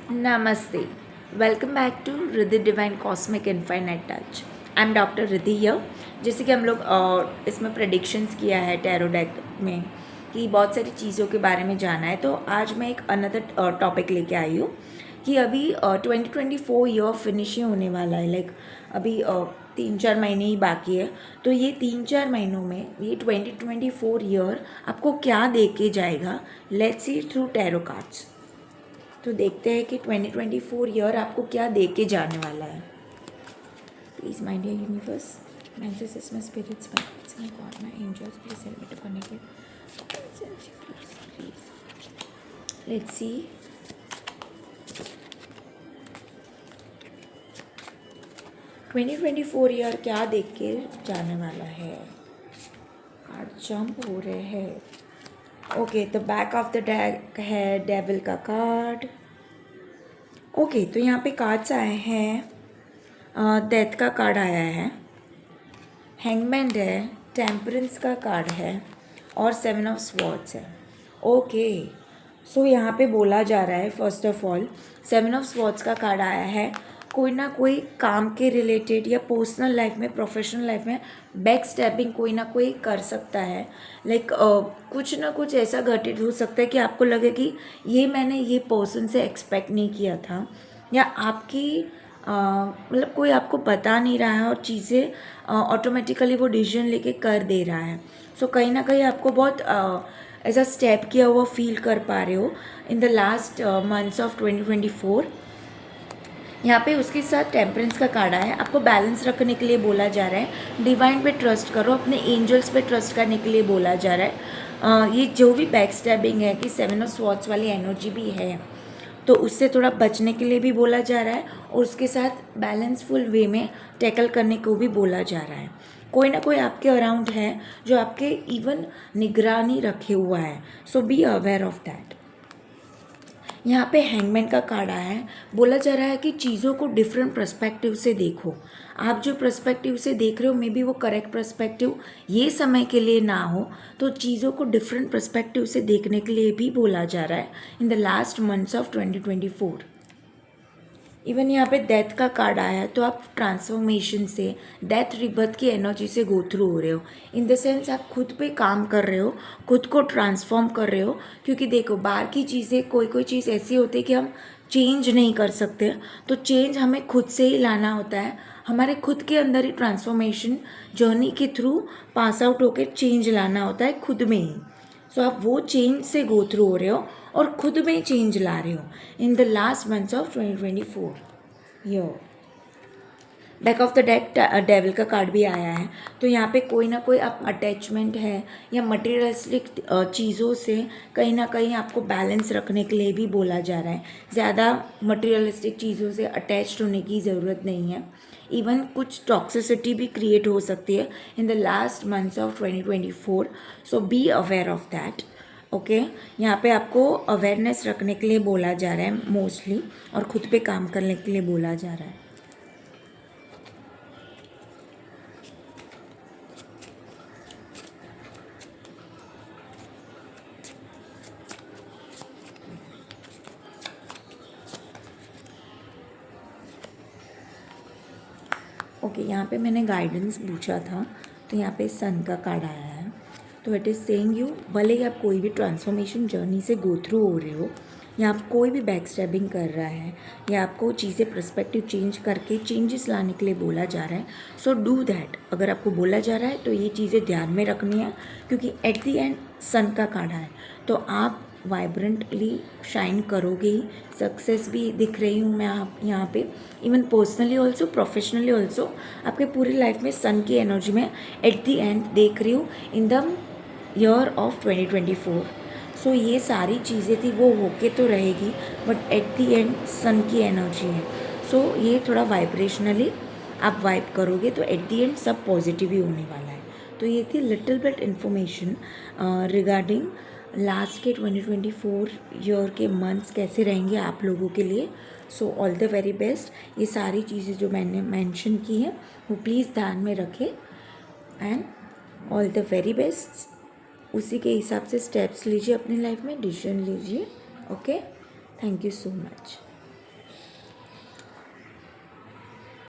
Namaste. Welcome back to Riddhi divine cosmic infinite touch. I am doctor Riddhi here. जैसे कि हम लोग इसमें प्रडिक्शंस किया है टैरो डेक में कि बहुत सारी चीज़ों के बारे में जाना है, तो आज मैं एक अनदर टॉपिक लेके आई हूँ कि अभी 2024 ईयर फिनिश ही होने वाला है. लाइक अभी 3-4 महीने ही बाकी है. तो ये 3-4 महीनों में ये 2024 ईयर आपको क्या दे के जाएगा. Let's see through tarot cards. तो देखते हैं कि 2024 ईयर आपको क्या दे के जाने वाला है. Please my dear universe, my ancestors, my spirits, my God, my angels, please help me to connect with please. Let's see. Twenty 2024 year क्या देख के जाने वाला है. कार्ड जंप हो रहे हैं. Okay, the back of the deck है डेविल का कार्ड. ओके, तो यहाँ पे कार्ड्स आए हैं. डेथ का कार्ड आया है, हैंगमैन है, टेम्परेंस का कार्ड है और 7 ऑफ स्वॉर्ड्स है. ओके, सो यहाँ पे बोला जा रहा है, first of all 7 of swords का कार्ड आया है. कोई ना कोई काम के रिलेटेड या पर्सनल लाइफ में, प्रोफेशनल लाइफ में बैक स्टैपिंग कोई ना कोई कर सकता है. लाइक कुछ ना कुछ ऐसा घटित हो सकता है कि आपको लगे कि ये मैंने ये पर्सन से एक्सपेक्ट नहीं किया था, या आपकी मतलब कोई आपको बता नहीं रहा है और चीज़ें ऑटोमेटिकली वो डिसीजन लेके कर दे रहा है. सो कहीं ना कहीं आपको बहुत ऐसा स्टेप किया हुआ फील कर पा रहे हो in the last months of 2024. यहाँ पे उसके साथ टेम्परेंस का कार्ड है. आपको बैलेंस रखने के लिए बोला जा रहा है. डिवाइन पे ट्रस्ट करो, अपने एंजल्स पे ट्रस्ट करने के लिए बोला जा रहा है. ये जो भी बैक स्टैबिंग है कि 7 ऑफ स्वॉर्ड्स वाली एनर्जी भी है, तो उससे थोड़ा बचने के लिए भी बोला जा रहा है और उसके साथ बैलेंसफुल वे में टैकल करने को भी बोला जा रहा है. कोई ना कोई आपके अराउंड है जो आपके इवन निगरानी रखे हुआ है. सो बी अवेयर ऑफ दैट. यहाँ पे हैंगमैन का कार्ड आया है. बोला जा रहा है कि चीज़ों को डिफरेंट पर्सपेक्टिव से देखो. आप जो पर्सपेक्टिव से देख रहे हो मे बी वो करेक्ट पर्सपेक्टिव ये समय के लिए ना हो, तो चीज़ों को डिफरेंट पर्सपेक्टिव से देखने के लिए भी बोला जा रहा है in the last months of 2024. Even यहाँ पे डेथ का कार्ड आया है, तो आप ट्रांसफॉर्मेशन से, डेथ रिबर्थ की एनर्जी से गो थ्रू हो रहे हो. इन द सेंस आप खुद पे काम कर रहे हो, खुद को ट्रांसफॉर्म कर रहे हो. क्योंकि देखो, बाहर की चीज़ें, कोई कोई चीज़ ऐसी होती है कि हम चेंज नहीं कर सकते, तो चेंज हमें खुद से ही लाना होता है. हमारे खुद के अंदर ही ट्रांसफॉर्मेशन जर्नी के थ्रू पास आउट होकर चेंज लाना होता है खुद में ही. सो आप वो चेंज से गो थ्रू हो रहे हो और खुद में चेंज ला रहे हो in the last months of 2024 year. Back of the deck devil का कार्ड भी आया है. तो यहाँ पे कोई ना कोई आप अटैचमेंट है या मटेरियलिस्टिक चीज़ों से कहीं ना कहीं आपको बैलेंस रखने के लिए भी बोला जा रहा है. ज़्यादा मटेरियलिस्टिक चीज़ों से अटैच्ड होने की ज़रूरत नहीं है. इवन कुछ टॉक्सिसिटी भी क्रिएट हो सकती है in the last months of 2024. So be aware of that. Okay, यहाँ पे आपको अवेयरनेस रखने के लिए बोला जा रहा है मोस्टली, और खुद पे काम करने के लिए बोला जा रहा है. ओके, यहाँ पे मैंने गाइडेंस पूछा था, तो यहाँ पे सन का कार्ड आया है. तो इट इज़ सेइंग यू, भले ही आप कोई भी ट्रांसफॉर्मेशन जर्नी से गो थ्रू हो रहे हो, या आप कोई भी बैक स्टैबिंग कर रहा है, या आपको चीज़ें पर्सपेक्टिव चेंज करके चेंजेस लाने के लिए बोला जा रहा है. So do that. अगर आपको बोला जा रहा है तो ये चीज़ें ध्यान में रखनी है, क्योंकि एट द एंड सन का कार्ड है, तो आप वाइब्रेंटली शाइन करोगे ही. सक्सेस भी दिख रही हूँ मैं आप यहाँ पे, even personally also, professionally also. आपके पूरी लाइफ में सन की एनर्जी में एट द एंड देख रही हूँ इन द ईयर ऑफ 2024. सो ये सारी चीज़ें थी वो होके तो रहेगी, बट एट द एंड सन की एनर्जी है. सो ये थोड़ा वाइब्रेशनली आप वाइब करोगे तो एट द एंड सब पॉजिटिव ही होने वाला है. तो ये थी little bit information regarding last के 2024 ईयर के मंथ्स कैसे रहेंगे आप लोगों के लिए. So all the very best. ये सारी चीज़ें जो मैंने मेंशन की हैं वो प्लीज़ ध्यान में रखें, and all the very best. उसी के हिसाब से स्टेप्स लीजिए अपनी लाइफ में, डिसीजन लीजिए. Okay, thank you so much.